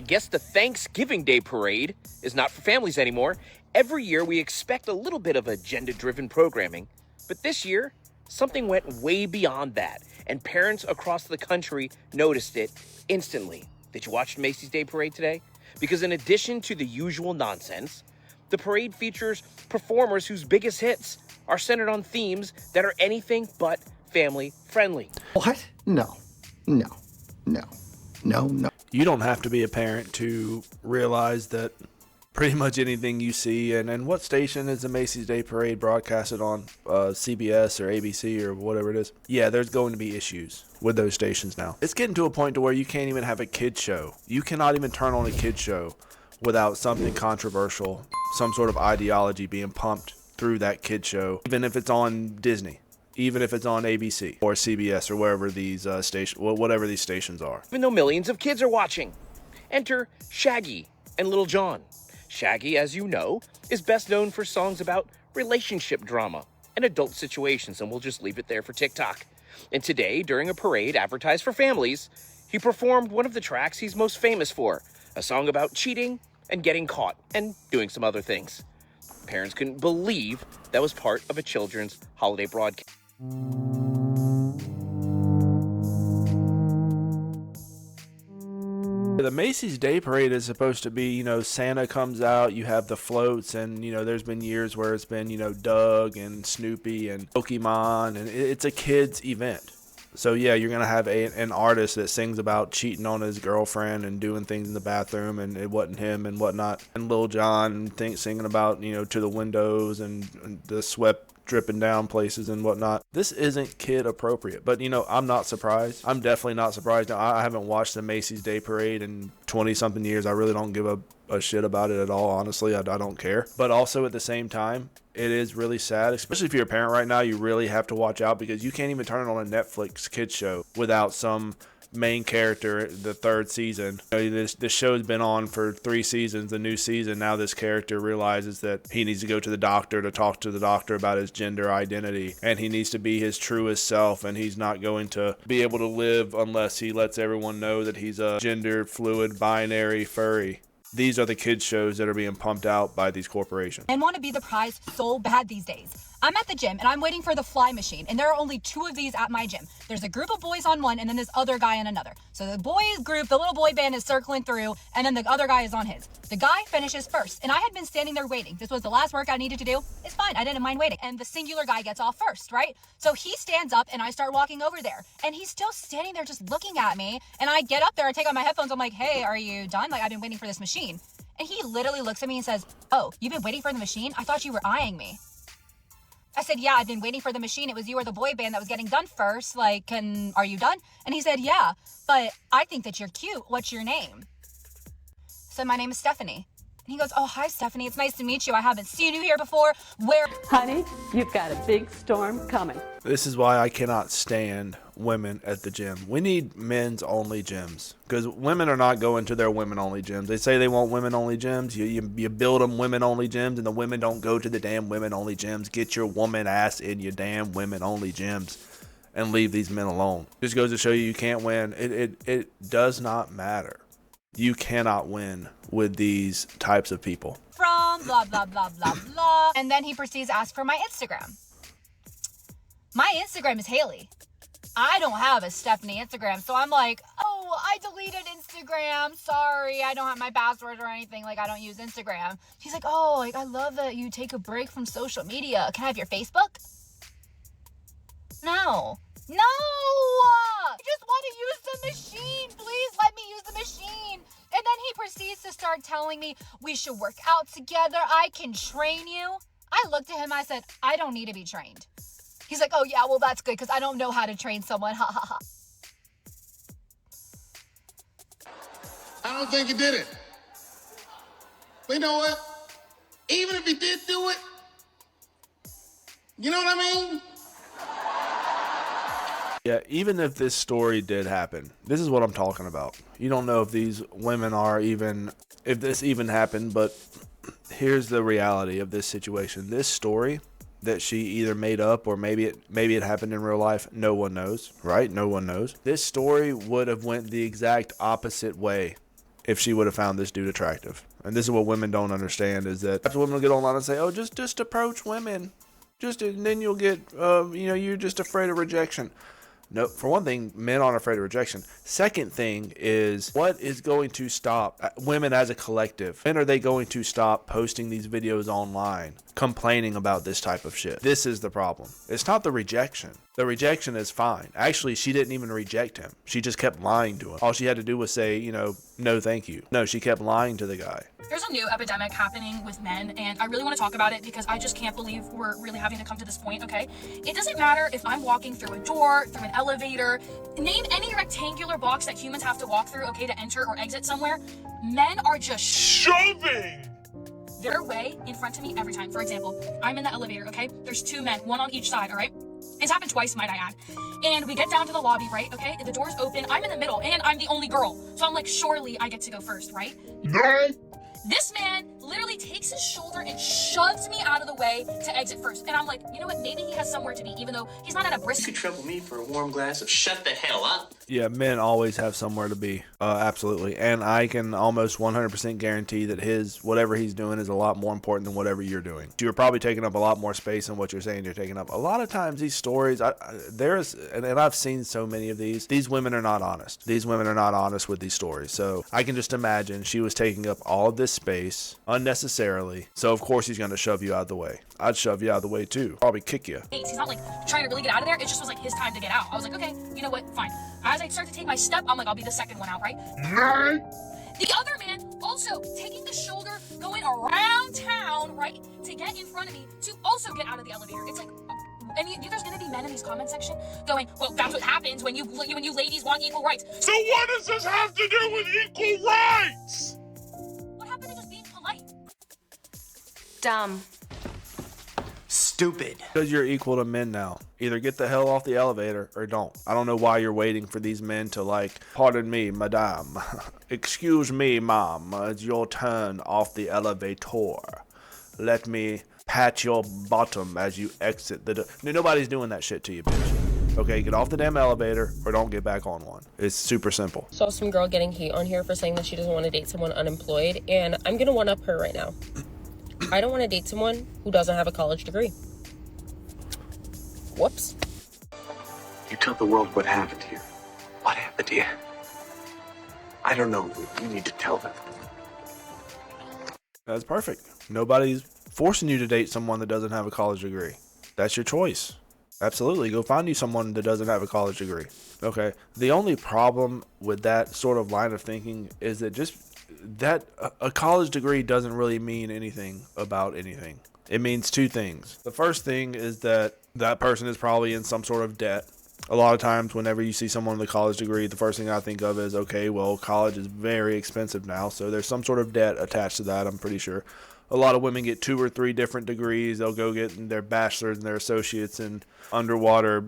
I guess the Thanksgiving Day parade is not for families anymore. Every year we expect a little bit of agenda-driven programming, but this year, something went way beyond that, and parents across the country noticed it instantly. Did you watch Macy's Day Parade today? Because in addition to the usual nonsense, the parade features performers whose biggest hits are centered on themes that are anything but family friendly. What? No. You don't have to be a parent to realize that pretty much anything you see, and what station is the Macy's Day Parade broadcasted on? CBS or ABC or whatever it is. Yeah, there's going to be issues with those stations now. It's getting to a point to where you can't even have a kid show. You cannot even turn on a kid show without something controversial, some sort of ideology being pumped through that kid show, even if it's on Disney, even if it's on ABC or CBS or wherever these whatever these stations are. Even though millions of kids are watching. Enter Shaggy and Little John. Shaggy, as you know, is best known for songs about relationship drama and adult situations, and we'll just leave it there for TikTok. And today, during a parade advertised for families, he performed one of the tracks he's most famous for, a song about cheating and getting caught and doing some other things. Parents couldn't believe that was part of a children's holiday broadcast. The Macy's Day Parade is supposed to be, Santa comes out, you have the floats, and, there's been years where it's been, Doug and Snoopy and Pokemon, and it's a kid's event. So, yeah, you're going to have an artist that sings about cheating on his girlfriend and doing things in the bathroom, and it wasn't him and whatnot. And Lil Jon singing about, to the windows and the sweat dripping down places and whatnot. This isn't kid appropriate, but I'm not surprised. I'm definitely not surprised. Now, I haven't watched the Macy's Day Parade in 20 something years. I really don't give a shit about it at all. Honestly, I don't care. But also at the same time, it is really sad, especially if you're a parent right now. You really have to watch out because you can't even turn it on a Netflix kids show without some main character. The third season, this show's been on for 3 seasons. The new season, now this character realizes that he needs to go to the doctor to talk to the doctor about his gender identity, and he needs to be his truest self, and he's not going to be able to live unless he lets everyone know that he's a gender fluid binary furry. These are the kids shows that are being pumped out by these corporations. And want to be the prize so bad these days. I'm at the gym and I'm waiting for the fly machine, and there are only 2 of these at my gym. There's a group of boys on one and then this other guy on another. So the boys group, the little boy band is circling through, and then the other guy is on his. The guy finishes first, and I had been standing there waiting. This was the last work I needed to do. It's fine, I didn't mind waiting. And the singular guy gets off first, right? So he stands up and I start walking over there, and he's still standing there just looking at me. And I get up there, I take out my headphones, I'm like, hey, are you done? Like, I've been waiting for this machine. And he literally looks at me and says, oh, you've been waiting for the machine? I thought you were eyeing me. I said, yeah, I've been waiting for the machine. It was you or the boy band that was getting done first. Like, are you done? And he said, yeah, but I think that you're cute. What's your name? I said, my name is Stephanie. And he goes, oh, hi, Stephanie. It's nice to meet you. I haven't seen you here before. Where? Honey, you've got a big storm coming. This is why I cannot stand women at the gym. We need men's only gyms because women are not going to their women only gyms. They say they want women only gyms. You build them women only gyms, and the women don't go to the damn women only gyms. Get your woman ass in your damn women only gyms and leave these men alone. Just goes to show you can't win. It does not matter. You cannot win with these types of people. From blah, blah, blah, blah, blah. And then he proceeds to ask for my Instagram. My Instagram is Haley. I don't have a Stephanie Instagram. So I'm like, oh, I deleted Instagram. Sorry, I don't have my password or anything. Like, I don't use Instagram. He's like, oh, like, I love that you take a break from social media. Can I have your Facebook? No. I just want to use the machine. Please let me use the machine. And then he proceeds to start telling me we should work out together. I can train you. I looked at him. I said, I don't need to be trained. He's like, oh, yeah, well, that's good because I don't know how to train someone. Ha, ha, ha. I don't think he did it. But you know what? Even if he did do it, you know what I mean? Yeah, even if this story did happen, this is what I'm talking about. You don't know if these women are even, if this even happened, but here's the reality of this situation. This story that she either made up or maybe it happened in real life, no one knows, right? No one knows. This story would have went the exact opposite way if she would have found this dude attractive. And this is what women don't understand, is that women will get online and say, oh, just approach women. And then you'll get, you're just afraid of rejection. No, for one thing, men aren't afraid of rejection. Second thing is, what is going to stop women as a collective? When are they going to stop posting these videos online, complaining about this type of shit? This is the problem. It's not the rejection. The rejection is fine. Actually, she didn't even reject him. She just kept lying to him. All she had to do was say, no, thank you. No, she kept lying to the guy. There's a new epidemic happening with men, and I really want to talk about it because I just can't believe we're really having to come to this point, okay? It doesn't matter if I'm walking through a door, through an elevator, name any rectangular box that humans have to walk through, okay, to enter or exit somewhere. Men are just shoving their way in front of me every time. For example, I'm in the elevator, okay? There's two men, one on each side, all right? It's happened twice, might I add. And we get down to the lobby, right? Okay, the door's open, I'm in the middle, and I'm the only girl. So I'm like, surely I get to go first, right? No! This man literally takes his shoulder and shoves me out of the way to exit first. And I'm like, you know what? Maybe he has somewhere to be, even though he's not at a brisk. You could trouble me for a warm glass of shut the hell up. Yeah, men always have somewhere to be. Absolutely. And I can almost 100% guarantee that whatever he's doing is a lot more important than whatever you're doing. You're probably taking up a lot more space than what you're saying you're taking up. A lot of times these stories, and I've seen so many of these women are not honest. These women are not honest with these stories. So I can just imagine she was taking up all of this space unnecessarily. So of course he's going to shove you out of the way. I'd shove you out of the way too. Probably kick you. He's not like trying to really get out of there. It just was like his time to get out. I was like, okay, you know what? Fine. As I start to take my step, I'm like, I'll be the second one out, right? The other man also taking the shoulder, going around town, right, to get in front of me, to also get out of the elevator. It's like, and there's gonna be men in these comment section going, well, that's what happens when you ladies want equal rights. So what does this have to do with equal rights? What happened to just being polite? Dumb. Stupid. Because you're equal to men now. Either get the hell off the elevator or don't. I don't know why you're waiting for these men to pardon me, madame. Excuse me, mom. It's your turn off the elevator. Let me pat your bottom as you exit the door. Nobody's doing that shit to you, bitch. Okay, get off the damn elevator or don't get back on one. It's super simple. Saw some girl getting hate on here for saying that she doesn't want to date someone unemployed, and I'm gonna one-up her right now. I don't want to date someone who doesn't have a college degree. Whoops. You tell the world what happened here. What happened here? I don't know. You need to tell them. That's perfect. Nobody's forcing you to date someone that doesn't have a college degree. That's your choice. Absolutely. Go find you someone that doesn't have a college degree. Okay. The only problem with that sort of line of thinking is that a college degree doesn't really mean anything about anything. It means two things. The first thing is that person is probably in some sort of debt. A lot of times whenever you see someone with a college degree, the first thing I think of is, okay, well, college is very expensive now, so there's some sort of debt attached to that, I'm pretty sure. A lot of women get 2 or 3 different degrees. They'll go get their bachelor's and their associates in underwater,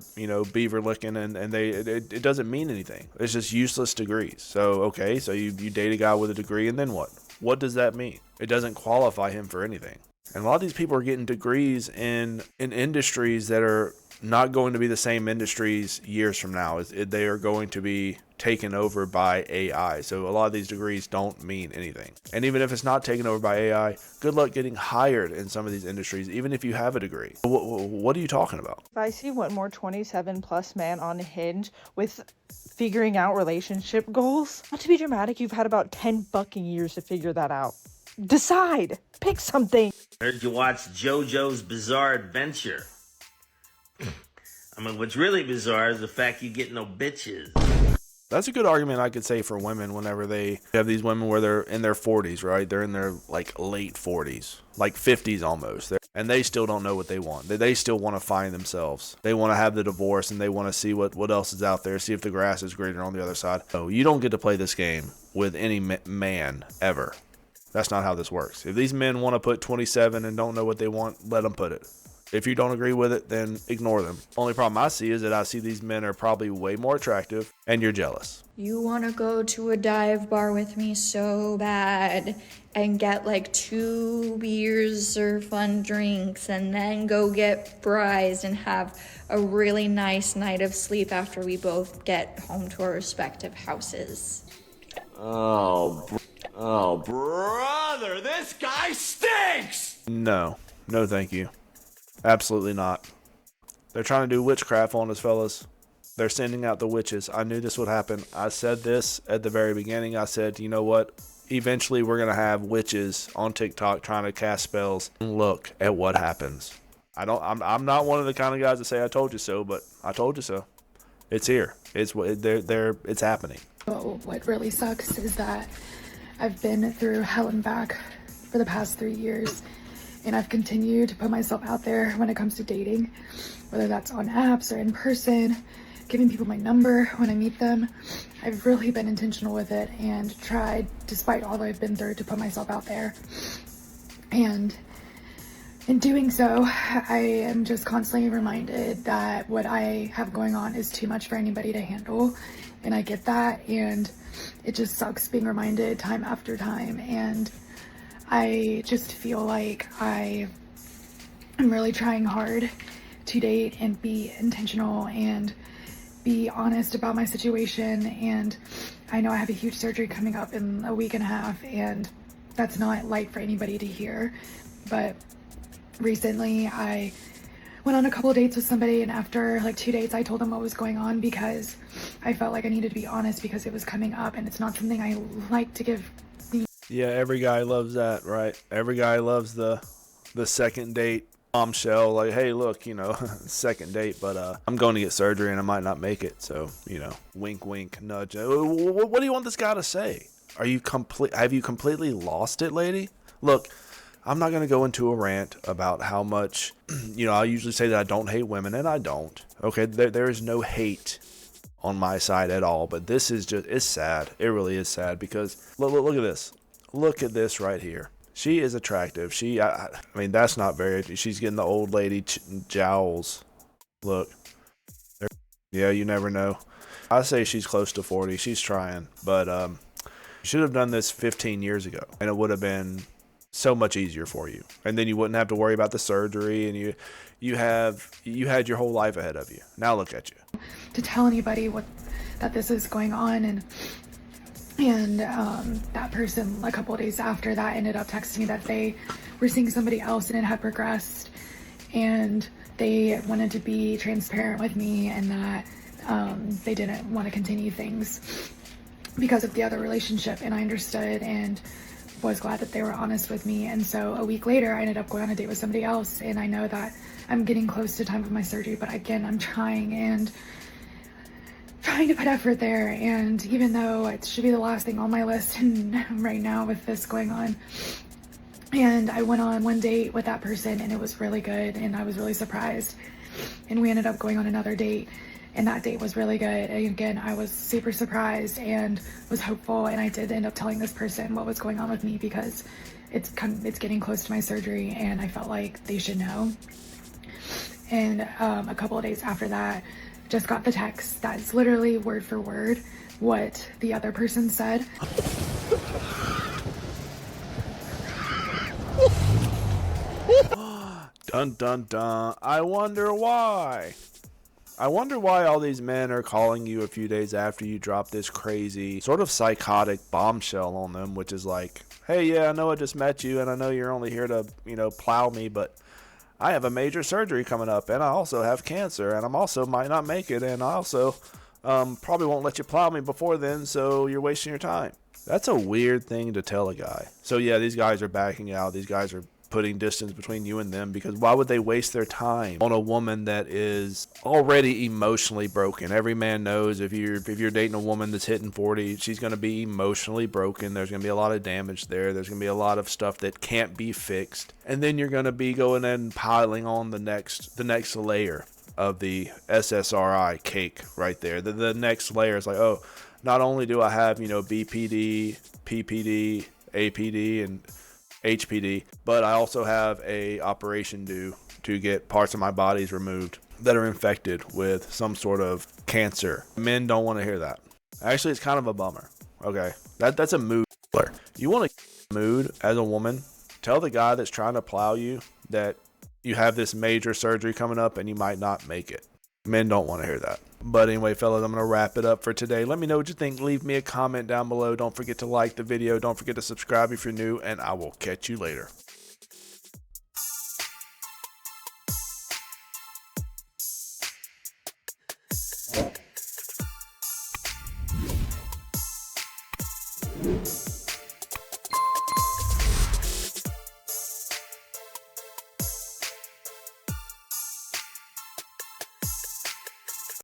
beaver licking, and it doesn't mean anything. It's just useless degrees. So, okay, so you date a guy with a degree, and then what? What does that mean? It doesn't qualify him for anything. And a lot of these people are getting degrees in industries that are not going to be the same industries years from now. They are going to be taken over by AI. So a lot of these degrees don't mean anything. And even if it's not taken over by AI, good luck getting hired in some of these industries, even if you have a degree. What are you talking about? If I see one more 27 plus man on Hinge with figuring out relationship goals, not to be dramatic, you've had about 10 fucking years to figure that out. Decide. Pick something. Heard you watched JoJo's Bizarre Adventure. I mean, what's really bizarre is the fact you get no bitches. That's a good argument I could say for women whenever they have these women where they're in their 40s, right? They're in their late 40s, 50s almost. And they still don't know what they want. They still want to find themselves. They want to have the divorce and they want to see what else is out there, see if the grass is greener on the other side. So you don't get to play this game with any man ever. That's not how this works. If these men want to put 27 and don't know what they want, let them put it. If you don't agree with it, then ignore them. Only problem I see is that I see these men are probably way more attractive and you're jealous. You want to go to a dive bar with me so bad and get 2 beers or fun drinks and then go get fries and have a really nice night of sleep after we both get home to our respective houses. Oh, Oh, brother, this guy stinks! No, no thank you. Absolutely not. They're trying to do witchcraft on us, fellas. They're sending out the witches. I knew this would happen. I said this at the very beginning. I said, you know what? Eventually we're going to have witches on TikTok trying to cast spells. Look at what happens. I'm not one of the kind of guys that say I told you so, but I told you so. It's here. It's happening. What really sucks is that I've been through hell and back for the past 3 years, and I've continued to put myself out there when it comes to dating, whether that's on apps or in person, giving people my number when I meet them. I've really been intentional with it and tried, despite all that I've been through, to put myself out there. And in doing so, I am just constantly reminded that what I have going on is too much for anybody to handle. And I get that, and it just sucks being reminded time after time. And I just feel like I am really trying hard to date and be intentional and be honest about my situation. And I know I have a huge surgery coming up in a week and a half, and that's not light for anybody to hear. But recently I went on a couple of dates with somebody, and after like 2 dates I told them what was going on because I felt like I needed to be honest because it was coming up, and it's not something I like to give. Yeah, every guy loves that, right? Every guy loves the second date bombshell, like, hey, look, second date, but I'm going to get surgery and I might not make it, so, wink, wink, nudge. What do you want this guy to say? Have you completely lost it, lady? Look, I'm not going to go into a rant about how much, I usually say that I don't hate women, and I don't. Okay, there is no hate on my side at all, but this is it's sad. It really is sad because look at this. Look at this right here. She is attractive. I mean, that's not very, she's getting the old lady jowls. Look. Yeah, you never know. I say she's close to 40. She's trying, but should have done this 15 years ago, and it would have been so much easier for you, and then you wouldn't have to worry about the surgery, and you had your whole life ahead of you. Now look at you. To tell anybody that this is going on, and that person a couple of days after that ended up texting me that they were seeing somebody else and it had progressed, and they wanted to be transparent with me, and that they didn't want to continue things because of the other relationship, and I understood and was glad that they were honest with me. And so a week later I ended up going on a date with somebody else, and I know that I'm getting close to time of my surgery, but again, I'm trying to put effort there, and even though it should be the last thing on my list and right now with this going on. And I went on one date with that person, and it was really good, and I was really surprised, and we ended up going on another date, and that date was really good. And again, I was super surprised and was hopeful, and I did end up telling this person what was going on with me because it's getting close to my surgery, and I felt like they should know. And a couple of days after that, just got the text that's literally word for word what the other person said. Dun dun dun. I wonder why all these men are calling you a few days after you drop this crazy sort of psychotic bombshell on them, which is like, hey, yeah, I know I just met you, and I know you're only here to plow me, but I have a major surgery coming up, and I also have cancer, and I'm also might not make it, and I also probably won't let you plow me before then, so you're wasting your time. That's a weird thing to tell a guy. So yeah, these guys are backing out. These guys are putting distance between you and them, because why would they waste their time on a woman that is already emotionally broken? Every man knows if you're dating a woman that's hitting 40, she's going to be emotionally broken. There's going to be a lot of damage there. There's going to be a lot of stuff that can't be fixed, and then you're going to be going and piling on the next layer of the SSRI cake right there. The next layer is like, oh, not only do I have BPD, PPD, APD, and HPD, but I also have a operation due to get parts of my bodies removed that are infected with some sort of cancer. Men don't want to hear that. Actually, it's kind of a bummer. Okay, that's a mood killer. You want a mood as a woman? Tell the guy that's trying to plow you that you have this major surgery coming up and you might not make it. Men don't want to hear that. But anyway, fellas, I'm going to wrap it up for today. Let me know what you think. Leave me a comment down below. Don't forget to like the video. Don't forget to subscribe if you're new, and I will catch you later. You